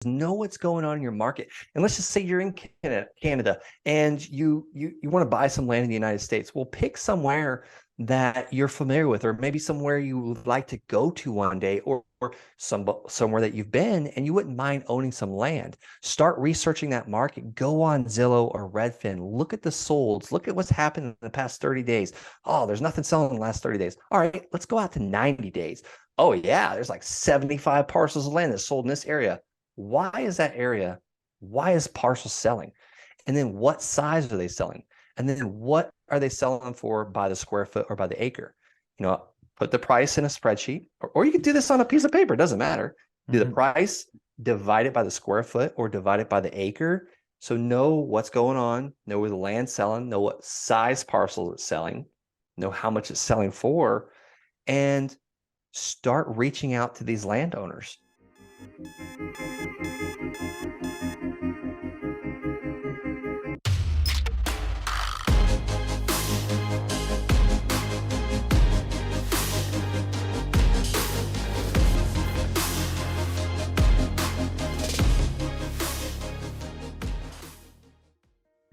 know what's going on in your market. And let's just say you're in Canada and you want to buy some land in the United States. Well, pick somewhere that you're familiar with, or maybe somewhere you would like to go to one day, or somewhere that you've been and you wouldn't mind owning some land. Start researching that market. Go on Zillow or Redfin. Look at the solds. Look at what's happened in the past 30 days. Oh, there's nothing selling in the last 30 days. All right, let's go out to 90 days. Oh yeah, there's like 75 parcels of land that's sold in this area. Why is that area? Why is parcel selling? And then what size are they selling? And then what are they selling for by the square foot or by the acre? Put the price in a spreadsheet, or you can do this on a piece of paper. It doesn't matter. Do the price, divide it by the square foot, or divide it by the acre. So know what's going on, know where the land's selling, know what size parcel it's selling, know how much it's selling for, and start reaching out to these landowners.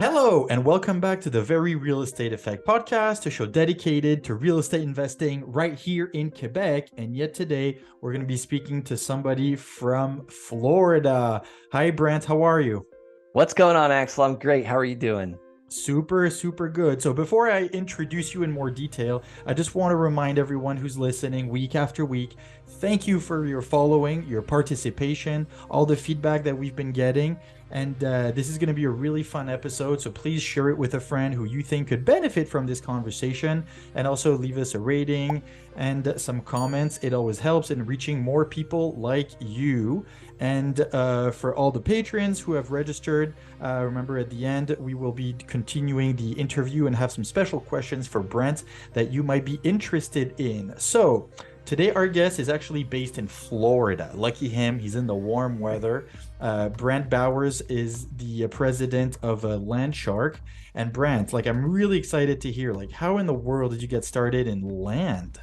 Hello, and welcome back to the Very Real Estate Effect podcast, a show dedicated to real estate investing right here in Quebec. And yet today, we're going to be speaking to somebody from Florida. Hi, Brent. How are you? What's going on, Axel? I'm great. How are you doing? Super, super good. So before I introduce you in more detail, I just want to remind everyone who's listening week after week, thank you for your following, your participation, all the feedback that we've been getting. And this is going to be a really fun episode. So please share it with a friend who you think could benefit from this conversation. And also leave us a rating and some comments. It always helps in reaching more people like you. And for all the patrons who have registered, remember at the end, we will be continuing the interview and have some special questions for Brent that you might be interested in. So today, our guest is actually based in Florida. Lucky him, he's in the warm weather. Brent Bowers is the president of Landshark. And Brent, I'm really excited to hear, how in the world did you get started in land?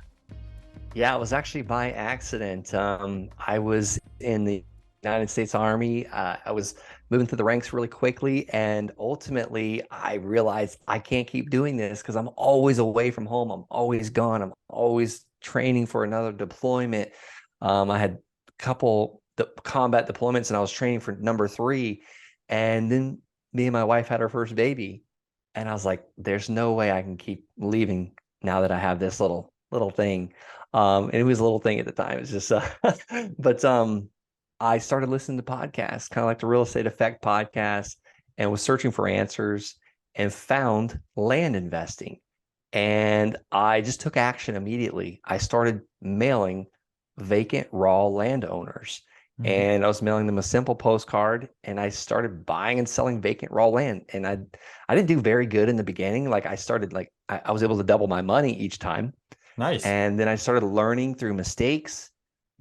Yeah, it was actually by accident. I was in the United States Army. I was moving through the ranks really quickly, and ultimately I realized I can't keep doing this because I'm always away from home. I'm always gone. I'm always training for another deployment. I had a couple combat deployments, and I was training for number 3. And then me and my wife had our first baby, and I was like, "There's no way I can keep leaving now that I have this little thing." And it was a little thing at the time. It's just, but I started listening to podcasts, kind of like the Real Estate Effect podcast, and was searching for answers and found land investing. And I just took action immediately. I started mailing vacant raw landowners, and I was mailing them a simple postcard, and I started buying and selling vacant raw land. And I didn't do very good in the beginning. I was able to double my money each time. Nice. And then I started learning through mistakes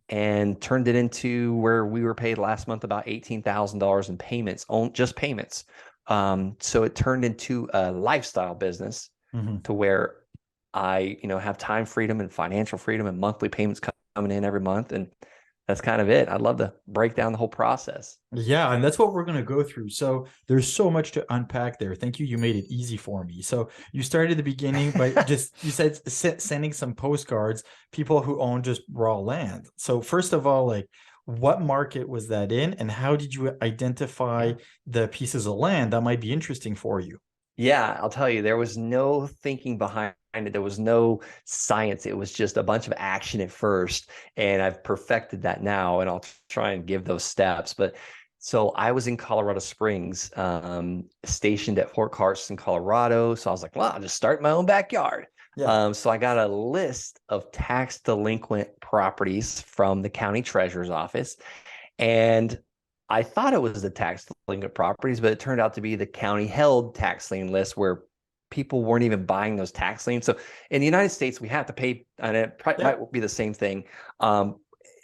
and turned it into where we were paid last month about $18,000 in payments, on just payments. So it turned into a lifestyle business to where I, have time freedom and financial freedom and monthly payments coming in every month. And that's kind of it. I'd love to break down the whole process. Yeah, and that's what we're going to go through. So there's so much to unpack there. Thank you. You made it easy for me. So you started at the beginning by you said sending some postcards, people who own just raw land. So first of all, what market was that in, and how did you identify the pieces of land that might be interesting for you? Yeah, I'll tell you, there was no thinking behind it. There was no science. It was just a bunch of action at first. And I've perfected that now, and I'll try and give those steps. But so I was in Colorado Springs, stationed at Fort Carson, Colorado. So I was like, well, I'll just start in my own backyard. Yeah. So I got a list of tax delinquent properties from the county treasurer's office. And I thought it was the tax delinquent properties, but it turned out to be the county held tax lien list where people weren't even buying those tax liens. So in the United States, we have to pay, and it might be the same thing.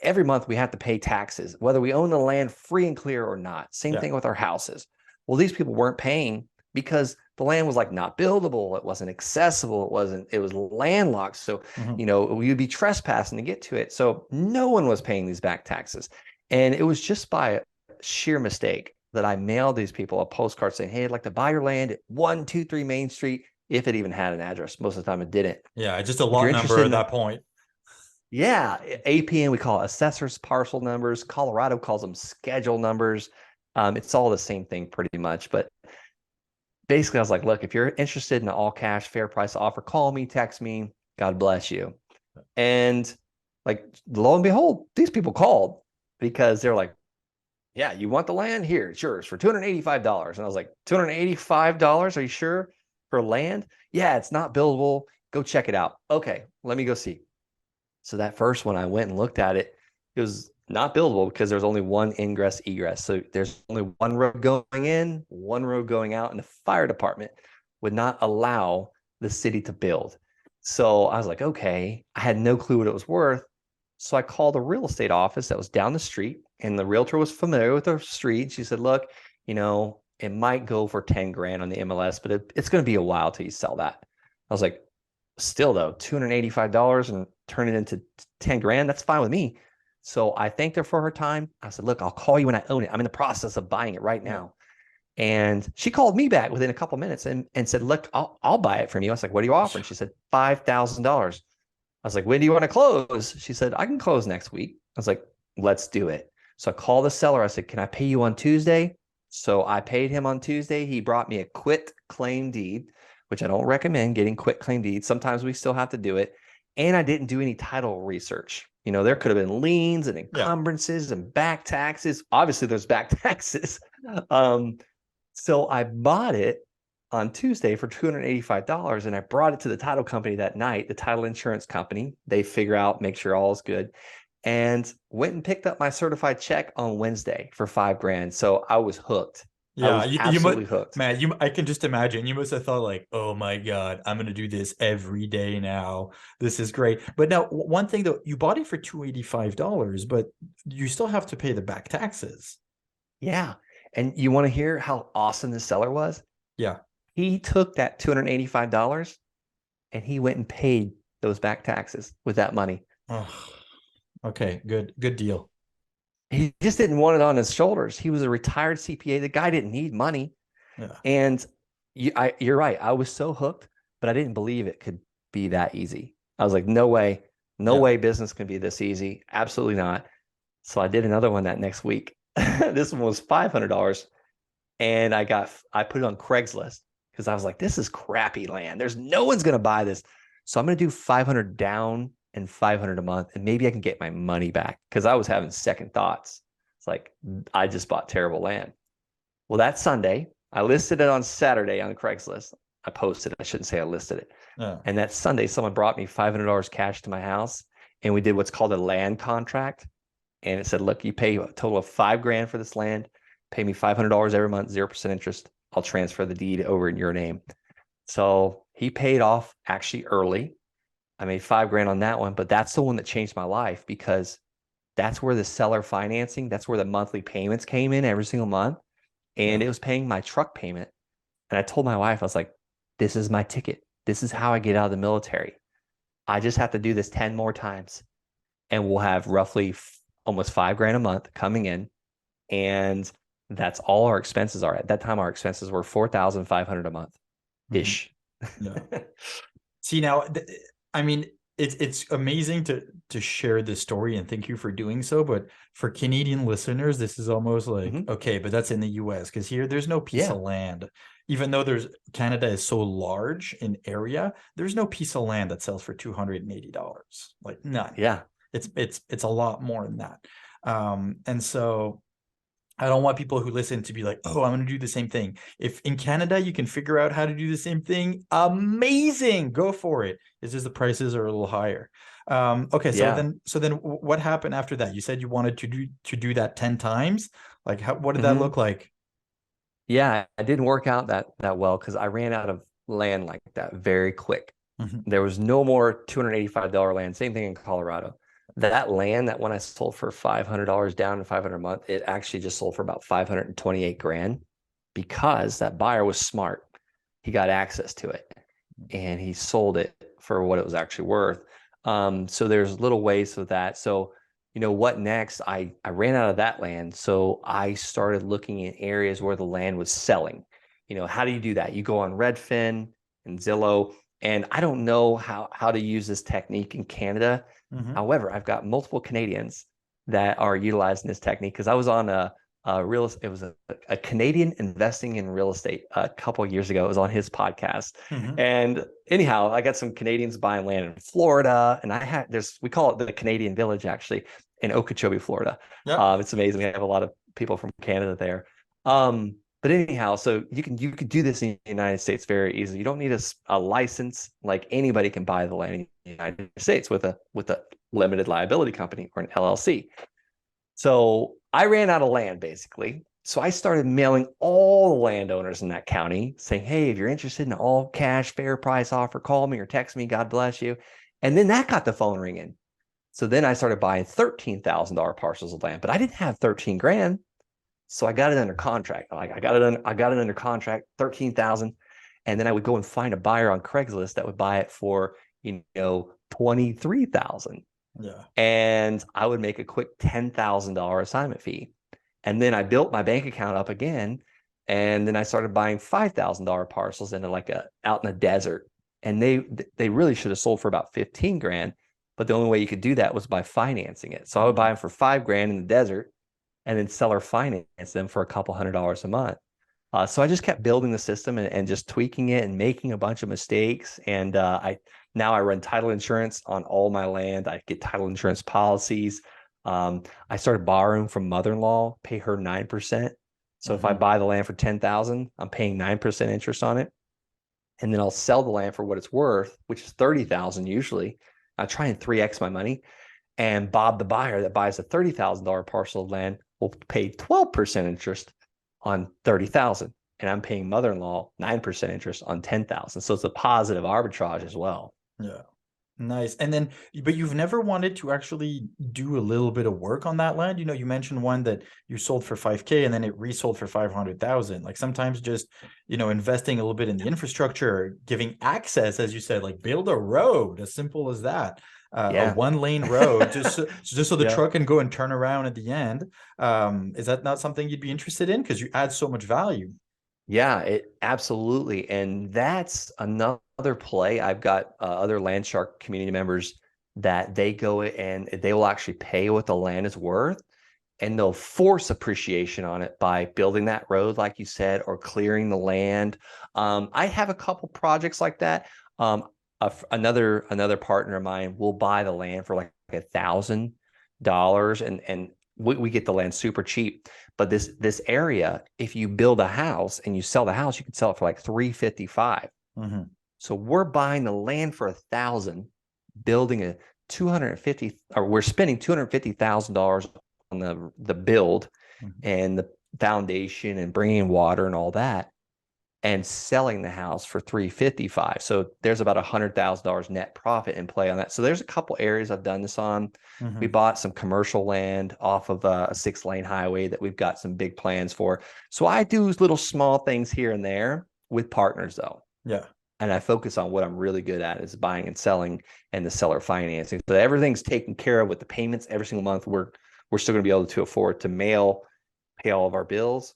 Every month we have to pay taxes, whether we own the land free and clear or not. Same thing with our houses. Well, these people weren't paying because the land was not buildable. It wasn't accessible. It was landlocked. So, you'd be trespassing to get to it. So no one was paying these back taxes. And it was just by sheer mistake that I mailed these people a postcard saying, hey, I'd like to buy your land at 123 Main Street, if it even had an address. Most of the time it didn't. Yeah, just a If you're lot number interested at in that the, point. yeah, APN, we call it assessor's parcel numbers. Colorado calls them schedule numbers. It's all the same thing pretty much. But basically, I was like, look, if you're interested in an all cash, fair price offer, call me, text me. God bless you. And like, lo and behold, these people called because they're like, yeah, you want the land? Here, it's yours for $285. And I was like, $285? Are you sure for land? Yeah, it's not buildable. Go check it out. Okay, let me go see. So that first one, I went and looked at it. It was not buildable because there's only one ingress egress. So there's only one road going in, one road going out, and the fire department would not allow the city to build. So I was like, okay, I had no clue what it was worth. So I called a real estate office that was down the street, and the realtor was familiar with the street. She said, look, it might go for 10 grand on the MLS, but it's going to be a while till you sell that. I was like, still though, $285 and turn it into 10 grand, that's fine with me. So I thanked her for her time. I said, look, I'll call you when I own it. I'm in the process of buying it right now. And she called me back within a couple minutes and said, look, I'll buy it from you. I was like, what are you offering? She said, $5,000. I was like, when do you want to close? She said, I can close next week. I was like, let's do it. So I called the seller. I said, can I pay you on Tuesday? So I paid him on Tuesday. He brought me a quit claim deed, which I don't recommend getting quit claim deeds. Sometimes we still have to do it. And I didn't do any title research. There could have been liens and encumbrances and back taxes. Obviously, there's back taxes. So I bought it on Tuesday for $285, and I brought it to the title company that night, the title insurance company. They figure out, make sure all is good, and went and picked up my certified check on Wednesday for 5 grand. So I was hooked. I Yeah, was you absolutely must, hooked. man. I can just imagine. You must have thought like, "Oh my God, I'm gonna do this every day now. This is great." But now, one thing though, you bought it for $285, but you still have to pay the back taxes. Yeah. And you want to hear how awesome this seller was? Yeah. He took that $285 and he went and paid those back taxes with that money. Oh, okay. Good deal. He just didn't want it on his shoulders. He was a retired CPA. The guy didn't need money. Yeah. And you're right. I was so hooked, but I didn't believe it could be that easy. I was like, no way, no Yeah. way business can be this easy. Absolutely not. So I did another one that next week. This one was $500. And I put it on Craigslist because I was like, this is crappy land. There's no one's going to buy this. So I'm going to do 500 down and 500 a month. And maybe I can get my money back because I was having second thoughts. It's like, I just bought terrible land. Well, that Sunday, I listed it on Saturday on Craigslist. I posted it. I shouldn't say I listed it. Yeah. And that Sunday, someone brought me $500 cash to my house. And we did what's called a land contract. And it said, look, you pay a total of 5 grand for this land. Pay me $500 every month, 0% interest. I'll transfer the deed over in your name. So he paid off actually early. I made 5 grand on that one, but that's the one that changed my life because that's where the seller financing, that's where the monthly payments came in every single month. And it was paying my truck payment. And I told my wife, I was like, this is my ticket. This is how I get out of the military. I just have to do this 10 more times. And we'll have roughly almost 5 grand a month coming in. And that's all our expenses are. At that time, our expenses were 4,500 a month ish. Yeah. See now, I mean, it's amazing to share this story, and thank you for doing so. But for Canadian listeners, this is almost like okay, but that's in the U.S. because here there's no piece of land. Even though Canada is so large in area, there's no piece of land that sells for $280. Like none. Yeah. It's a lot more than that. And so I don't want people who listen to be like, oh, I'm going to do the same thing. If in Canada you can figure out how to do the same thing, amazing, go for it. It's just the prices are a little higher. Okay, so then what happened after that? You said you wanted to do that 10 times. Like, what did that look like? Yeah, it didn't work out that well because I ran out of land like that very quick. There was no more $285 land. Same thing in Colorado. That land, that when I sold for $500 down and 500 a month, it actually just sold for about 528 grand because that buyer was smart. He got access to it and he sold it for what it was actually worth. So there's little ways of that. So, what next? I ran out of that land. So I started looking in areas where the land was selling. How do you do that? You go on Redfin and Zillow, and I don't know how to use this technique in Canada. Mm-hmm. However, I've got multiple Canadians that are utilizing this technique because I was on it was a Canadian investing in real estate a couple of years ago. It was on his podcast. Mm-hmm. And anyhow, I got some Canadians buying land in Florida, and we call it the Canadian Village actually in Okeechobee, Florida. Yeah. It's amazing. We have a lot of people from Canada there. But anyhow, so you could do this in the United States very easily. You don't need a license. Like anybody can buy the land in the United States with a limited liability company or an LLC. So I ran out of land basically. So I started mailing all the landowners in that county saying, hey, if you're interested in all cash, fair price offer, call me or text me. God bless you. And then that got the phone ringing. So then I started buying $13,000 parcels of land, but I didn't have 13 grand. So I got it under contract. Like I got it under contract, 13,000. And then I would go and find a buyer on Craigslist that would buy it for, 23,000. Yeah. And I would make a quick $10,000 assignment fee. And then I built my bank account up again. And then I started buying $5,000 parcels into out in the desert. And they really should have sold for about 15 grand. But the only way you could do that was by financing it. So I would buy them for 5 grand in the desert and then seller finance them for a couple $100 a month. So I just kept building the system and just tweaking it and making a bunch of mistakes. And now I run title insurance on all my land. I get title insurance policies. I started borrowing from mother-in-law, pay her 9%. So if I buy the land for 10,000, I'm paying 9% interest on it. And then I'll sell the land for what it's worth, which is 30,000 usually. I try and 3x my money. And Bob, the buyer that buys a $30,000 parcel of land, will pay 12% interest on 30,000. And I'm paying mother-in-law 9% interest on 10,000. So it's a positive arbitrage as well. Yeah. Nice. And then, but you've never wanted to actually do a little bit of work on that land? You mentioned one that you sold for 5K and then it resold for 500,000. Like sometimes just, investing a little bit in the infrastructure, giving access, as you said, like build a road, as simple as that. A 1-lane road, just so the truck can go and turn around at the end. Is that not something you'd be interested in? Because you add so much value. Yeah, it absolutely. And that's another play. I've got other Land Shark community members that they go and they will actually pay what the land is worth, and they'll force appreciation on it by building that road, like you said, or clearing the land. I have a couple projects like that. Another partner of mine will buy the land for like $1,000, and we get the land super cheap. But this area, if you build a house and you sell the house, you can sell it for like $355. So we're buying the land for $1,000, building a 250, or we're spending $250,000 on the build and the foundation and bringing in water and all that, and selling the house for $355. So there's about $100,000 net profit in play on that. So there's a couple areas I've done this on. We bought some commercial land off of a 6-lane highway that we've got some big plans for. So I do little small things here and there with partners though. Yeah. And I focus on what I'm really good at, is buying and selling and the seller financing. So everything's taken care of with the payments every single month. We're still going to be able to afford to pay all of our bills.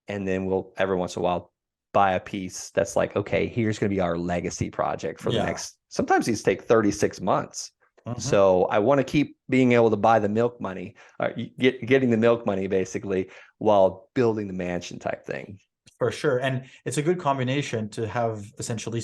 And then we'll every once in a while buy a piece that's like, okay, here's going to be our legacy project for the next, sometimes these take 36 months. So I want to keep being able to buy the milk money, or getting the milk money basically, while building the mansion type thing. For sure. And it's a good combination to have essentially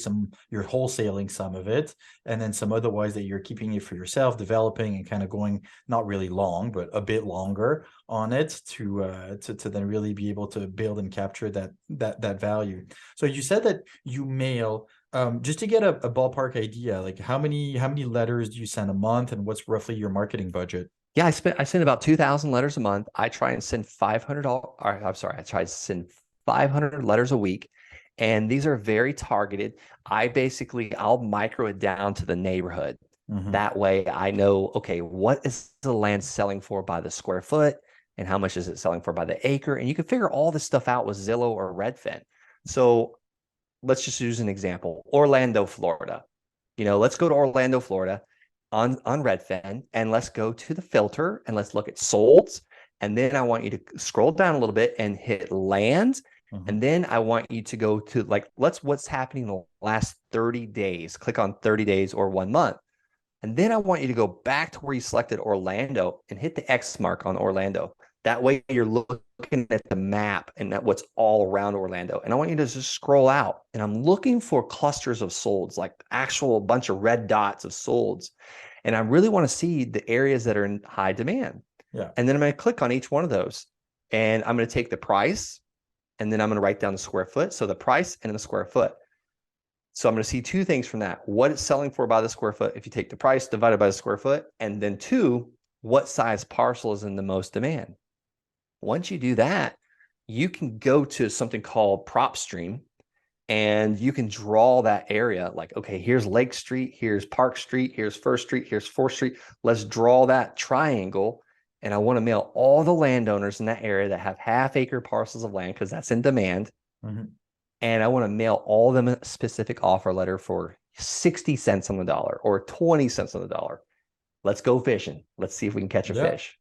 you're wholesaling some of it, and then some otherwise that you're keeping it for yourself, developing and kind of going not really long, but a bit longer on it to then really be able to build and capture that value. So you said that you mail, just to get a ballpark idea, like how many letters do you send a month, and what's roughly your marketing budget? Yeah, I send about 2,000 letters a month. I try and send $500. I try to send 500 letters a week. And these are very targeted. I'll micro it down to the neighborhood. That way I know, okay, what is the land selling for by the square foot, and how much is it selling for by the acre? And you can figure all this stuff out with Zillow or Redfin. So let's just use an example. Orlando, Florida. Let's go to Orlando, Florida. on Redfin, and let's go to the filter and let's look at solds. And then I want you to scroll down a little bit and hit land. Mhm. And then I want you to go to like, what's happening in the last 30 days. Click on 30 days or 1 month. And then I want you to go back to where you selected Orlando and hit the X mark on Orlando. That way you're looking at the map and at what's all around Orlando. And I want you to just scroll out. And I'm looking for clusters of solds, like actual bunch of red dots of solds. And I really want to see the areas that are in high demand. Yeah. And then I'm going to click on each one of those. And I'm going to take the price, and then I'm going to write down the square foot. So the price and the square foot. So I'm going to see two things from that. What it's selling for by the square foot if you take the price divided by the square foot. And then two, what size parcel is in the most demand. Once you do that, you can go to something called PropStream, and you can draw that area like, okay, here's Lake Street, here's Park Street, here's First Street, here's Fourth Street. Let's draw that triangle. And I want to mail all the landowners in that area that have half-acre parcels of land because that's in demand. Mhm. And I want to mail all of them a specific offer letter for 60 cents on the dollar or 20 cents on the dollar. Let's go fishing. Let's see if we can catch a Yeah. fish.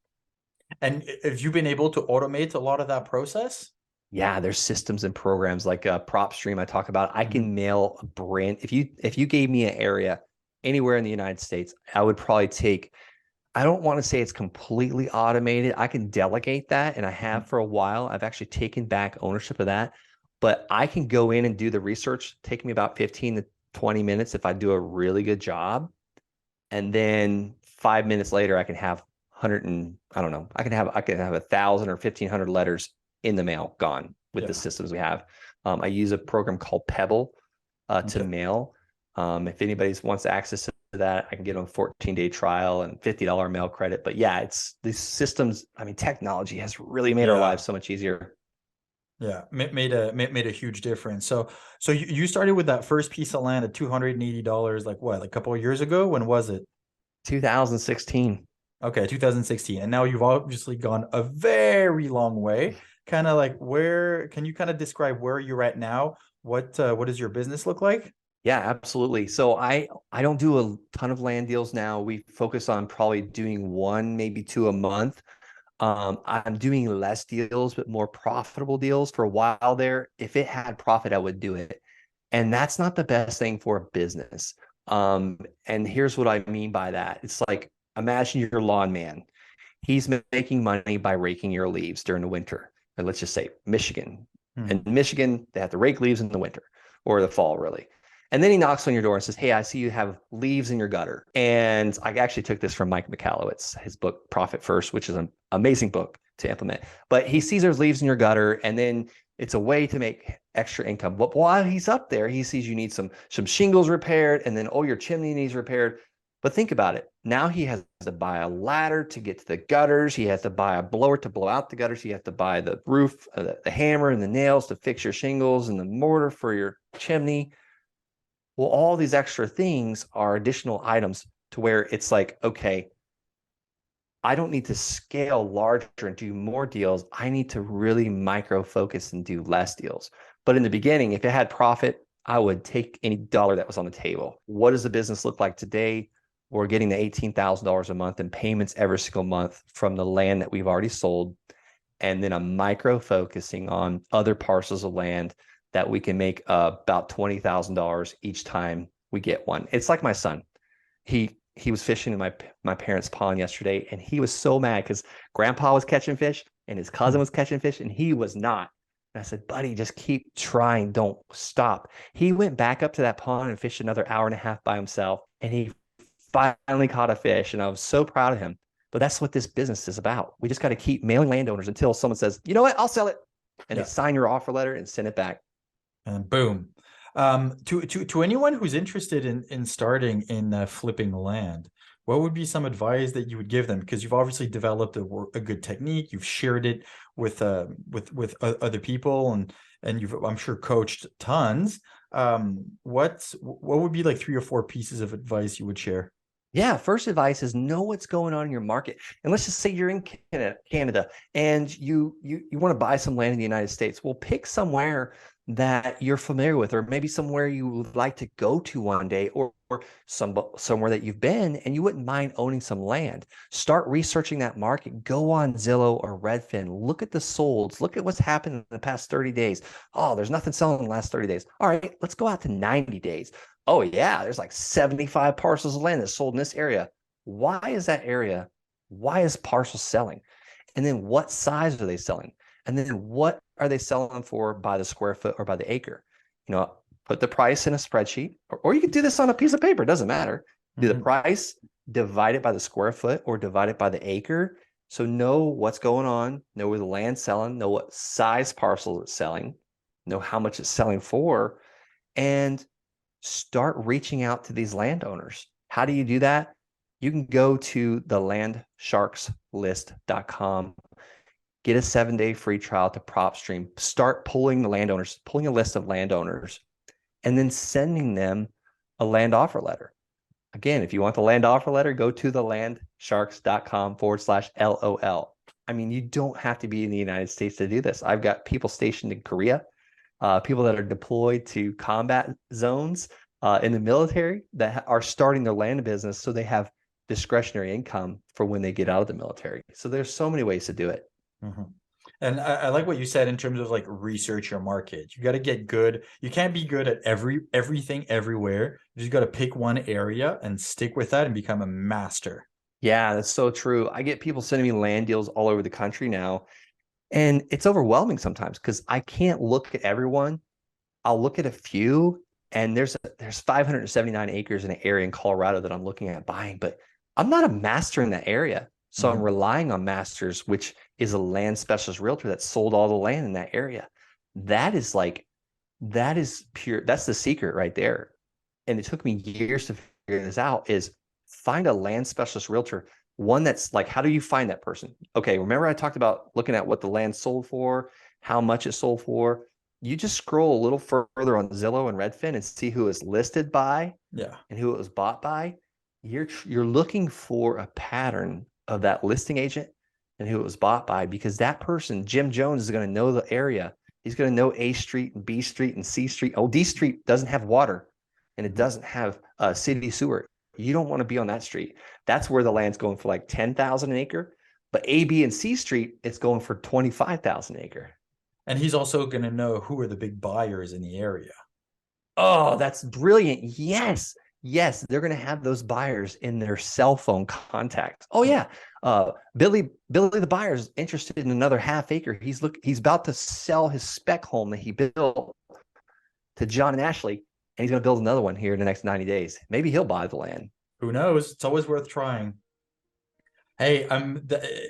And have you been able to automate a lot of that process? Yeah, there's systems and programs like PropStream I talk about. I can mail a brand. If you gave me an area anywhere in the United States, I would probably take, I don't want to say it's completely automated. I can delegate that, and I have for a while. I've actually taken back ownership of that, but I can go in and do the research. Take me about 15 to 20 minutes if I do a really good job. And then 5 minutes later, I can have 100 and I don't know, I can have 1,000 or 1,500 letters in the mail gone with the Yeah. systems we have. I use a program called Pebble to Okay. mail. If anybody wants access to that, I can get them a 14-day trial and $50 mail credit. But yeah, it's these systems. I mean, technology has really made our Yeah. lives so much easier. Yeah. Made a huge difference. So you started with that first piece of land at $280, like what, like a couple of years ago? When was it? 2016. Okay, 2016. And now you've obviously gone a very long way. Kind of like where can you kind of describe where you're at now? What does your business look like? Yeah, absolutely. So I don't do a ton of land deals now. We focus on probably doing one, maybe two a month. I'm doing less deals, but more profitable deals. For a while there, if it had profit, I would do it. And that's not the best thing for a business. And here's what I mean by that. It's like, imagine your lawn man. He's making money by raking your leaves during the winter. And let's just say Michigan. And Hmm. Michigan, they have to rake leaves in the winter or the fall, really. And then he knocks on your door and says, hey, I see you have leaves in your gutter. And I actually took this from Mike McCallowitz, his book, Profit First, which is an amazing book to implement. But he sees there's leaves in your gutter, and then it's a way to make extra income. But while he's up there, he sees you need some shingles repaired, and then, oh, your chimney needs repaired. But think about it. Now he has to buy a ladder to get to the gutters. He has to buy a blower to blow out the gutters. He has to buy the roof, the hammer and the nails to fix your shingles and the mortar for your chimney. Well, all these extra things are additional items to where it's like, okay, I don't need to scale larger and do more deals. I need to really micro focus and do less deals. But in the beginning, if it had profit, I would take any dollar that was on the table. What does the business look like today? We're getting the $18,000 a month in payments every single month from the land that we've already sold. And then I'm micro focusing on other parcels of land that we can make about $20,000 each time we get one. It's like my son. He was fishing in my parents' pond yesterday, and he was so mad because grandpa was catching fish and his cousin was catching fish, and he was not. And I said, buddy, just keep trying. Don't stop. He went back up to that pond and fished another hour and a half by himself, and he finally caught a fish. And I was so proud of him. But that's what this business is about. We just got to keep mailing landowners until someone says, you know what, I'll sell it. And they Yeah. sign your offer letter and send it back. And boom. To anyone who's interested in starting in flipping land, what would be some advice that you would give them? Because you've obviously developed a good technique, you've shared it with other people, and you've, I'm sure, coached tons. What would be like three or four pieces of advice you would share? Yeah, first advice is know what's going on in your market. And let's just say you're in Canada and you want to buy some land in the United States. Well, pick somewhere that you're familiar with, or maybe somewhere you would like to go to one day, or somewhere that you've been and you wouldn't mind owning some land. Start researching that market. Go on Zillow or Redfin. Look at the solds. Look at what's happened in the past 30 days. Oh, there's nothing selling in the last 30 days. All right, let's go out to 90 days. Oh yeah, there's like 75 parcels of land that's sold in this area. Why is that area? Why is parcel selling? And then what size are they selling? And then what are they selling for by the square foot or by the acre? You know, put the price in a spreadsheet, or you could do this on a piece of paper. It doesn't matter. Do the price, divide it by the square foot or divide it by the acre. So know what's going on, know where the land's selling, know what size parcel it's selling, know how much it's selling for, and start reaching out to these landowners. How do you do that? You can go to the landsharkslist.com, get a 7-day free trial to PropStream, start pulling the landowners, pulling a list of landowners, and then sending them a land offer letter. Again, if you want the land offer letter, go to the landsharks.com/LOL. I mean, you don't have to be in the United States to do this. I've got people stationed in Korea, people that are deployed to combat zones in the military that are starting their land business so they have discretionary income for when they get out of the military. So there's so many ways to do it. Mm-hmm. And I like what you said in terms of like research your market. You got to get good. You can't be good at everything everywhere. You just got to pick one area and stick with that and become a master. Yeah, that's so true. I get people sending me land deals all over the country now, and it's overwhelming sometimes because I can't look at everyone. I'll look at a few, and there's 579 acres in an area in Colorado that I'm looking at buying, but I'm not a master in that area. So I'm relying on Masters, which is a land specialist realtor that sold all the land in that area. That is pure. That's the secret right there. And it took me years to figure this out, is find a land specialist realtor, one that's like, how do you find that person? Okay, remember I talked about looking at what the land sold for, how much it sold for. You just scroll a little further on Zillow and Redfin and see who is listed by and who it was bought by. You're looking for a pattern of that listing agent and who it was bought by, because that person, Jim Jones, is going to know the area. He's going to know A Street and B Street and C Street. Oh, D Street doesn't have water and it doesn't have a city sewer. You don't want to be on that street. That's where the land's going for like 10,000 an acre. But A, B, and C Street, it's going for 25,000 an acre. And he's also going to know who are the big buyers in the area. Oh, that's brilliant. Yes. Yes, they're going to have those buyers in their cell phone contacts. Oh yeah, Billy the buyer's interested in another half acre. He's about to sell his spec home that he built to John and Ashley, and he's going to build another one here in the next 90 days. Maybe he'll buy the land. Who knows? It's always worth trying. Hey,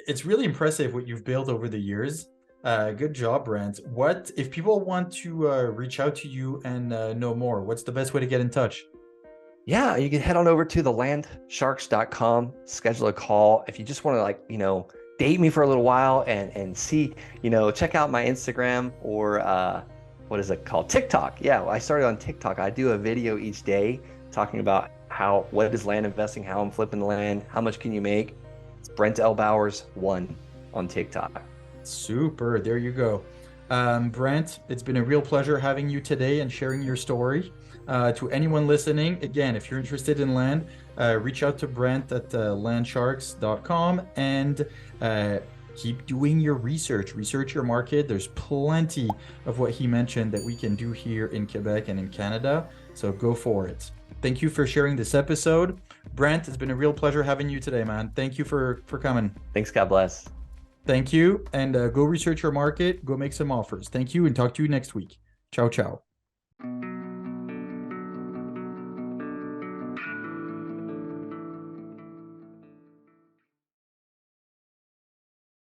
it's really impressive what you've built over the years. Good job, Brent. What if people want to reach out to you and know more? What's the best way to get in touch? Yeah, you can head on over to the landsharks.com, schedule a call. If you just want to date me for a little while and see, check out my Instagram or what is it called? TikTok. Yeah, I started on TikTok. I do a video each day talking about what is land investing, how I'm flipping the land, how much can you make. It's Brent L. Bowers 1 on TikTok. Super. There you go. Brent, it's been a real pleasure having you today and sharing your story. To anyone listening, again, if you're interested in land, reach out to Brent at landsharks.com and keep doing your research your market. There's plenty of what he mentioned that we can do here in Quebec and in Canada, so go for it. Thank you for sharing this episode. Brent, it's been a real pleasure having you today, man. Thank you for coming. Thanks. God bless. Thank you, and go research your market, go make some offers. Thank you, and talk to you next week. Ciao, ciao.